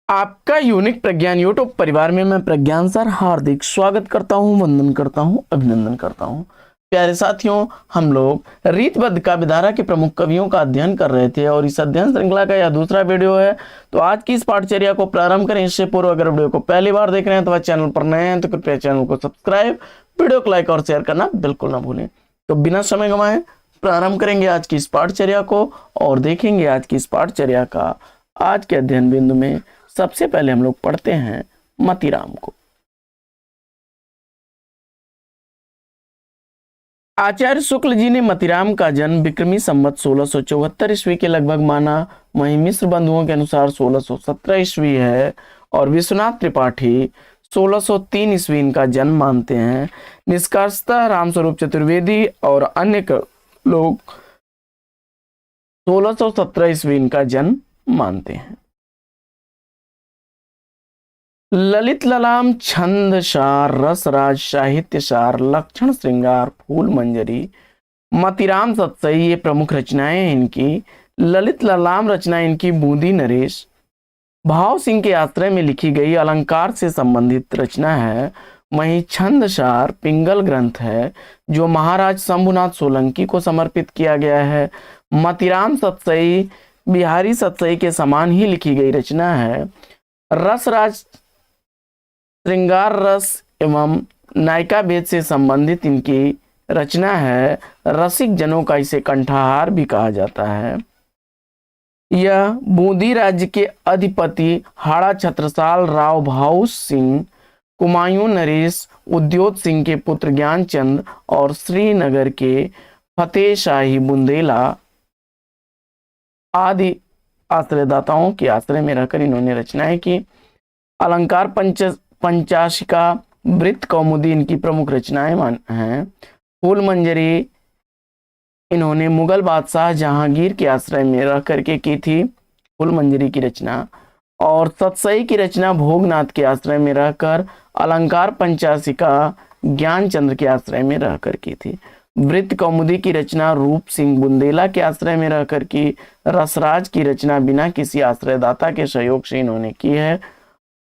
आपका यूनिक प्रज्ञान यूट्यूब परिवार में मैं प्रज्ञान सर हार्दिक स्वागत करता हूं, वंदन करता हूं, अभिनंदन करता हूं। प्यारे साथियों, हम लोग रीतबद्ध काव्य धारा के प्रमुख कवियों का अध्ययन कर रहे थे और इस अध्ययन श्रृंखला का यह दूसरा वीडियो है। तो आज की इस पाठचर्या को प्रारंभ करें इससे पूर्व अगर वीडियो को पहली बार देख रहे हैं तो वह चैनल पर नए हैं तो कृपया चैनल को सब्सक्राइब, वीडियो को लाइक और शेयर करना बिल्कुल ना भूलें। तो बिना समय गंवाए प्रारंभ करेंगे आज की इस पाठचर्या को और देखेंगे आज की इस पाठचर्या का आज के अध्ययन बिंदु में सबसे पहले हम लोग पढ़ते हैं मतीराम को। आचार्य शुक्ल जी ने मतीराम का जन्म विक्रमी संवत 1674 ईस्वी के लगभग माना। वहीं मिश्र बंधुओं के अनुसार 1617 ईस्वी है और विश्वनाथ त्रिपाठी 1603 ईस्वी इनका जन्म मानते हैं। निष्कर्षतः रामस्वरूप चतुर्वेदी और अन्य लोग 1617 ईस्वी इनका जन्म मानते हैं। ललित ललाम, छंद सार, रसराज, साहित्य सार, लक्षण श्रृंगार, फूल मंजरी, मतीराम सतसई ये प्रमुख रचनाएं हैं इनकी। ललित ललाम रचना इनकी बूंदी नरेश भाव सिंह के आश्रय में लिखी गई अलंकार से संबंधित रचना है। वहीं छंद सार पिंगल ग्रंथ है जो महाराज शंभुनाथ सोलंकी को समर्पित किया गया है। मतीराम सतसई बिहारी सतसई के समान ही लिखी गई रचना है। रसराज श्रृंगार रस एवं नायिका भेद से संबंधित इनकी रचना है। रसिक जनों का इसे कंठाहार भी कहा जाता है। यह बूंदी राज्य के अधिपति हाड़ा छत्रसाल राव भाऊ सिंह, कुमायूं नरेश, उद्योत सिंह के पुत्र ज्ञानचंद और श्रीनगर के फतेह शाही बुंदेला आदि आश्रयदाताओं के आश्रय में रहकर इन्होंने रचनाएं की। अलंकार पंचाशिका, वृत्त कौमुदी इनकी प्रमुख रचनाएं हैं। फूल मंजरी इन्होंने मुगल बादशाह जहांगीर के आश्रय में रह करके की थी फूल मंजरी की रचना। और सतसई की रचना भोगनाथ के आश्रय में रहकर, अलंकार पंचाशिका ज्ञानचंद्र के आश्रय में रहकर की थी। वृत्त कौमुदी की रचना रूप सिंह बुंदेला के आश्रय में रहकर की। रसराज की रचना बिना किसी आश्रयदाता के सहयोग से इन्होंने की है।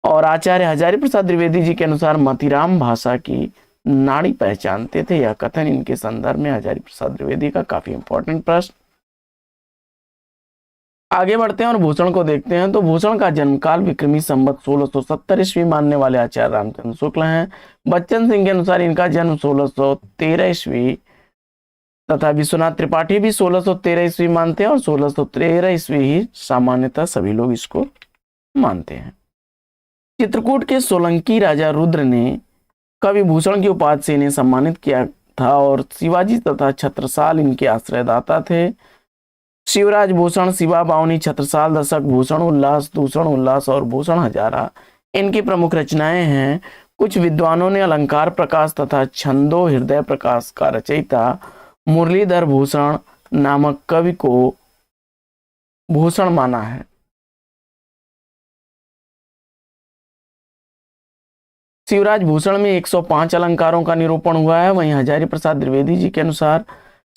और आचार्य हजारी प्रसाद द्विवेदी जी के अनुसार मतीराम भाषा की नाड़ी पहचानते थे। यह कथन इनके संदर्भ में हजारी प्रसाद द्विवेदी का काफी इंपॉर्टेंट प्रश्न। आगे बढ़ते हैं और भूषण को देखते हैं। तो भूषण का जन्मकाल विक्रमी संवत 1670 ईस्वी मानने वाले आचार्य रामचंद्र शुक्ल हैं। बच्चन सिंह के अनुसार इनका जन्म 1613 ईस्वी तथा विश्वनाथ त्रिपाठी भी 1613 ईस्वी मानते हैं और 1613 ईस्वी ही सामान्यतः सभी लोग इसको मानते हैं। चित्रकूट के सोलंकी राजा रुद्र ने कवि भूषण की उपाधि से इन्हें सम्मानित किया था और शिवाजी तथा छत्रसाल इनके आश्रयदाता थे। शिवराज भूषण, शिवा बावनी, छत्रसाल दशक, भूषण उल्लास, दूषण उल्लास और भूषण हजारा इनकी प्रमुख रचनाएं हैं। कुछ विद्वानों ने अलंकार प्रकाश तथा छंदो हृदय प्रकाश का रचयिता मुरलीधर भूषण नामक कवि को भूषण माना है। शिवराज भूषण में 105 अलंकारों का निरूपण हुआ है। वहीं हजारी प्रसाद द्विवेदी जी के अनुसार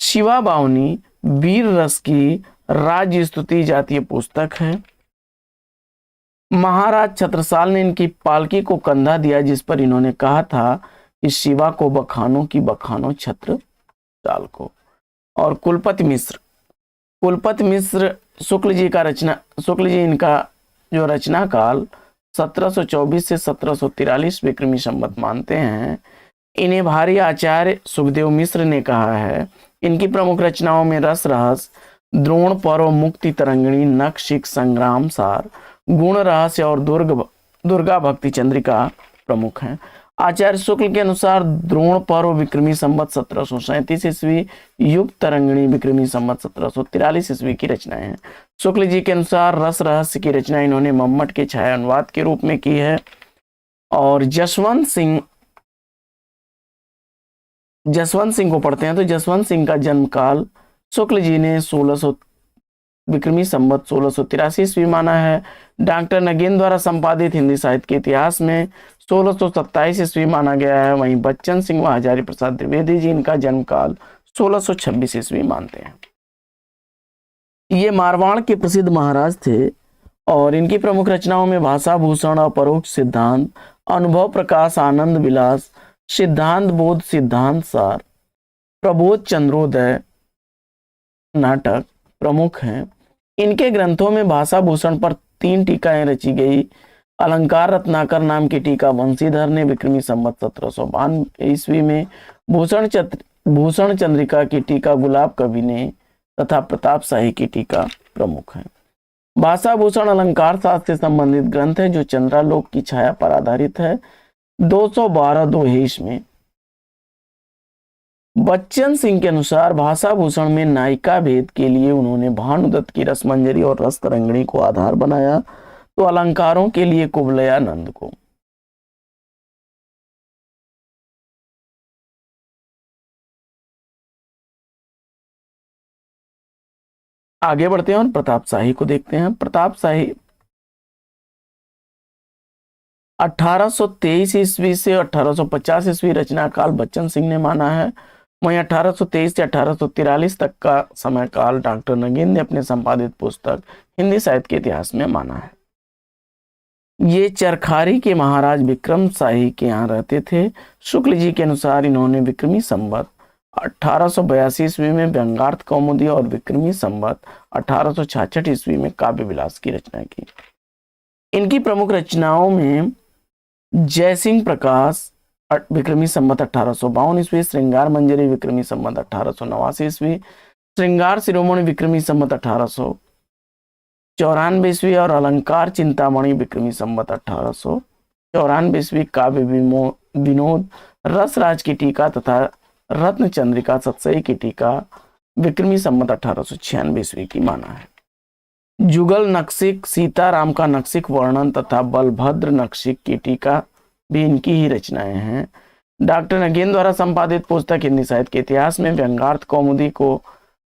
शिवा बावनी वीर रस की राज्य स्तुति जातीय पुस्तक है। महाराज छत्रसाल ने इनकी पालकी को कंधा दिया जिस पर इन्होंने कहा था कि शिवा को बखानो की बखानो छत्रसाल को। और कुलपति मिश्र शुक्ल जी इनका जो रचना काल 1724 से 1743 विक्रमी संवत मानते हैं। इन्हें भारी आचार्य सुखदेव मिश्र ने कहा है। इनकी प्रमुख रचनाओं में रस रहस, द्रोण पर्व, मुक्ति तरंगिणी, नखशिख, संग्राम सार, गुण रहस्य और दुर्गा भक्ति चंद्रिका प्रमुख हैं। आचार्य शुक्ल के अनुसार द्रोण पर्व विक्रमी संवत 1737 ईस्वी, युग तरंगिणी विक्रमी संवत 1743 ईस्वी की रचनाएं हैं। शुक्ल जी के अनुसार रस रहस्य की रचना इन्होंने मम्मट के छाया अनुवाद के रूप में की है। और जसवंत सिंह को पढ़ते हैं तो जसवंत सिंह का जन्म काल शुक्ल जी ने 1600 विक्रमी संवत 1683 ईस्वी माना है। डॉक्टर नगेन द्वारा संपादित हिंदी साहित्य के इतिहास में 1627 ईस्वी माना गया है। वहीं बच्चन सिंह व हजारी प्रसाद द्विवेदी जी इनका जन्म काल 1626 ईस्वी मानते हैं। ये मारवाड़ के प्रसिद्ध महाराज थे और इनकी प्रमुख रचनाओं में भाषा भूषण, अपरोक्ष सिद्धांत, अनुभव प्रकाश, आनंद विलास, सिद्धांत बोध, सिद्धांत सार, प्रबोध चंद्रोदय नाटक प्रमुख हैं। इनके ग्रंथों में भाषा भूषण पर 3 टीकाएं रची गई। अलंकार रत्नाकर नाम की टीका वंशीधर ने विक्रमी संवत 1792 ईस्वी में, भूषण चंद्रिका की टीका गुलाब कवि ने तथा प्रताप शाही की टीका प्रमुख है। भाषा भूषण अलंकार शास्त्र से संबंधित ग्रंथ है जो चंद्रालोक की छाया पर आधारित है। 212 दोहेश में बच्चन सिंह के अनुसार भाषा भूषण में नायिका भेद के लिए उन्होंने भानुदत्त की रसमंजरी और रस तरंगिणी को आधार बनाया, तो अलंकारों के लिए कुवलयानंद को। आगे बढ़ते हैं और प्रताप शाही को देखते हैं। प्रताप शाही 1823 ईस्वी से 1850 ईस्वी रचना काल बच्चन सिंह ने माना है। वहीं 1823 से 1843 तक का समय काल डॉक्टर नगेंद्र ने अपने संपादित पुस्तक हिंदी साहित्य के इतिहास में माना है। ये चरखारी के महाराज विक्रम शाही के यहाँ रहते थे। शुक्ल जी के अनुसार इन्होंने विक्रमी संवत 1882 ईस्वी में व्यंगार्थ कौमुदी और विक्रमी संवत 1866 ईस्वी में काव्य विलास की रचना की। इनकी प्रमुख रचनाओं में जयसिंह प्रकाश विक्रमी संवत 1852 ईस्वी, श्रृंगार मंजरी विक्रमी संवत 1889 ईस्वी, श्रृंगार शिरोमणि विक्रमी संवत 1894 ईस्वी और अलंकार चिंतामणि विक्रमी संवत 1894 ईस्वी, काव्य विनोद रसराज की टीका तथा रत्न चंद्रिका सत्सई की टीका विक्रमी संवत 1896 ईस्वी की माना है। जुगल नक्शिक, सीताराम का नक्शिक वर्णन तथा बलभद्र नक्शिक की टीका भी इनकी ही रचनाएं हैं। डॉक्टर नगेंद्र द्वारा संपादित पुस्तक हिंदी साहित्य के इतिहास में व्यंगार्थ कौमुदी को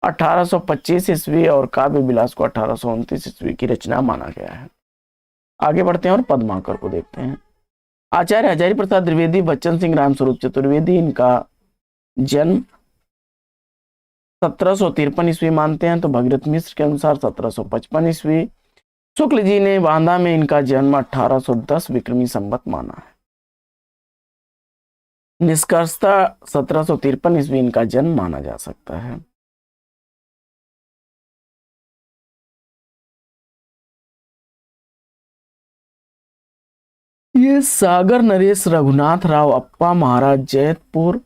1825 ईस्वी और काव्य विलास को 1829 ईस्वी की रचना माना गया है। आगे बढ़ते हैं और पद्माकर को देखते हैं। आचार्य हजारी प्रसाद द्विवेदी, बच्चन सिंह, रामस्वरूप चतुर्वेदी इनका जन्म 1753 ईस्वी मानते हैं, तो भगीरथ मिश्र के अनुसार 1755 ईस्वी। शुक्ल जी ने बांदा में इनका जन्म 1810 विक्रमी संवत माना है। निष्कर्षतः 1753 ईस्वी इनका जन्म माना जा सकता है। ये सागर नरेश रघुनाथ राव अप्पा महाराज जैतपुर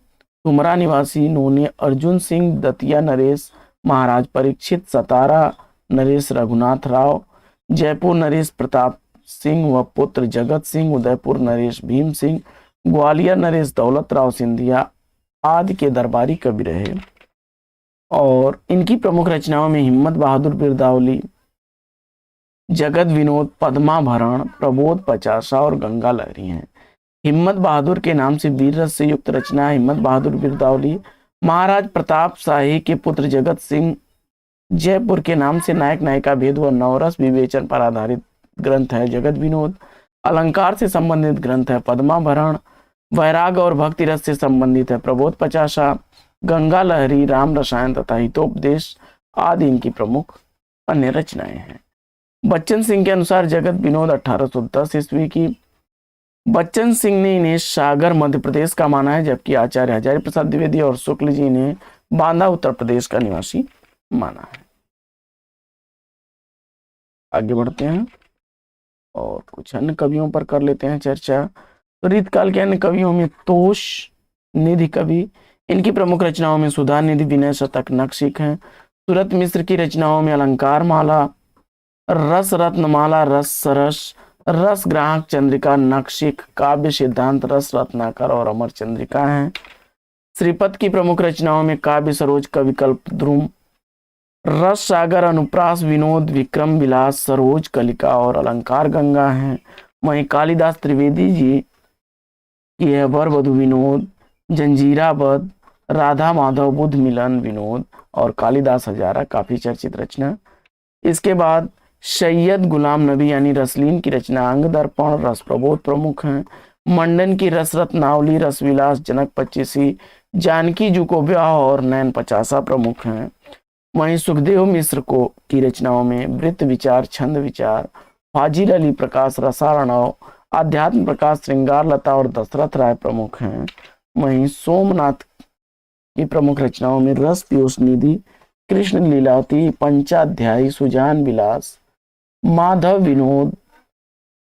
तुमरा निवासी। इन्होंने अर्जुन सिंह, दतिया नरेश महाराज परीक्षित, सतारा नरेश रघुनाथ राव, जयपुर नरेश प्रताप सिंह व पुत्र जगत सिंह, उदयपुर नरेश भीम सिंह, ग्वालियर नरेश दौलत राव सिंधिया आदि के दरबारी कवि रहे। और इनकी प्रमुख रचनाओं में हिम्मत बहादुर बिरदावली, जगत विनोद, पद्माभरण, प्रबोध पचासा और गंगा लहरी हैं। हिम्मत बहादुर के नाम से वीर रस से युक्त रचना हिम्मत बहादुर बिरदावली, महाराज प्रताप शाही के पुत्र जगत सिंह जयपुर के नाम से नायक नायिका भेद व नवरस विवेचन पर आधारित ग्रंथ है जगत विनोद। अलंकार से संबंधित ग्रंथ है पद्माभरण, वैराग और भक्ति रस से संबंधित है प्रबोध पचासा, गंगा लहरी, राम रसायन तथा हितोपदेश आदि इनकी प्रमुख अन्य रचनाएं हैं। बच्चन सिंह के अनुसार जगत विनोद 1810 ईस्वी की। बच्चन सिंह ने इन्हें सागर मध्य प्रदेश का माना है, जबकि आचार्य हजारी प्रसाद द्विवेदी और शुक्ल जी ने बांदा उत्तर प्रदेश का निवासी माना है। आगे बढ़ते हैं और कुछ अन्य कवियों पर कर लेते हैं चर्चा। तो रीतकाल के अन्य कवियों में तोष निधि कवि, इनकी प्रमुख रचनाओं में सुधा निधि, विनय शतक, नक्शिक हैं। सूरत मिश्र की रचनाओं में अलंकार माला, रस रत्नमाला, रस सरस, रस ग्राहक चंद्रिका, नक्शिक, काव्य सिद्धांत, रस रत्नाकर और अमर चंद्रिका हैं। श्रीपद की प्रमुख रचनाओं में काव्य सरोज, कविकल्प, ध्रुम, रस सागर, अनुप्रास, विनोद, विक्रम विलास, सरोज, कलिका और अलंकार गंगा हैं। वहीं कालिदास त्रिवेदी जी की है वर वधु विनोद, जंजीराबद, राधा माधव बुद्ध मिलन विनोद और कालिदास हजारा काफी चर्चित रचना। इसके बाद सैयद गुलाम नबी यानी रसलीन की रचना अंग दर्पण, रस प्रबोध प्रमुख हैं। मंडन की रस रत्नावली, रस विलास, जनक पच्चीसी, जानकी जू को ब्याह और नैन पचासा प्रमुख हैं। वहीं सुखदेव मिश्र को की रचनाओं में वृत्त विचार, छंद विचार फाजिल अली प्रकाश रसारणव, आध्यात्म प्रकाश श्रृंगार लता और दशरथ राय प्रमुख हैं। वहीं सोमनाथ की प्रमुख रचनाओं में रस पीयूष निधि, कृष्ण लीलावती, पंचाध्यायी, सुजान विलास, माधव विनोद,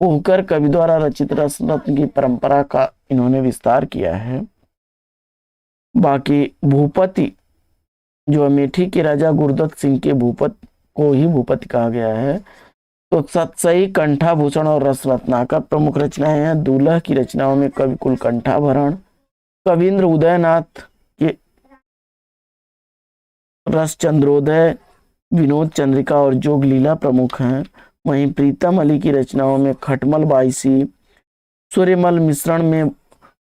उपकर कवि द्वारा रचित रस रत्न की परंपरा का इन्होंने विस्तार किया है। बाकी भूपति जो अमेठी के राजा गुरुदत्त सिंह के भूपति को ही भूपति कहा गया है। तो सतसई, कंठाभूषण और रस रत्नाकर प्रमुख रचनाएं हैं। दूल्हा की रचनाओं में कवि कुल कंठाभरण, कविंद्र उदयनाथ के रस चंद्रोदय, विनोद चंद्रिका और जोग लीला प्रमुख हैं। वहीं प्रीतम अली की रचनाओं में खटमल बाईसी, सूर्यमल मिश्रण में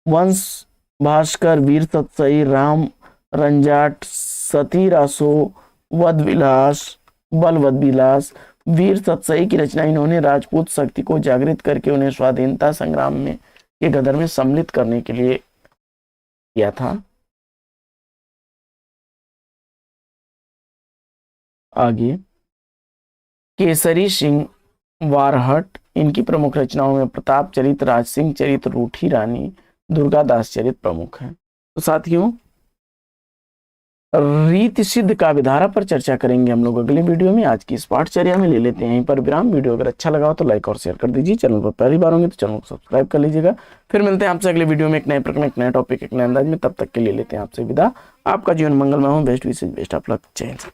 वंश भास्कर, वीर सतसई, राम रंजाट, सती रासो, वध विलास, बलवद विलास। वीर सतसई की रचना इन्होंने राजपूत शक्ति को जागृत करके उन्हें स्वाधीनता संग्राम में के गदर में सम्मिलित करने के लिए किया था। आगे केसरी सिंह वारहट, इनकी प्रमुख रचनाओं में प्रताप चरित, राज सिंह चरित, रूठी रानी, दुर्गादास चरित प्रमुख हैं। तो साथियों, रीति सिद्ध काव्यधारा पर चर्चा करेंगे हम लोग अगले वीडियो में। आज की इस पाठचर्या में ले लेते हैं यहीं पर विराम। वीडियो अगर अच्छा लगा हो तो लाइक और शेयर कर दीजिए। चैनल पर पहली बार होंगे तो चैनल को सब्सक्राइब कर लीजिएगा। फिर मिलते हैं आपसे अगले वीडियो में एक नए प्रकरण, एक नए टॉपिक, एक नए अंदाज में। तब तक के लिए लेते हैं आपसे विदा। आपका जीवन मंगलमय हो। बेस्ट विशेष, बेस्ट ऑफ लक। जय हिंद।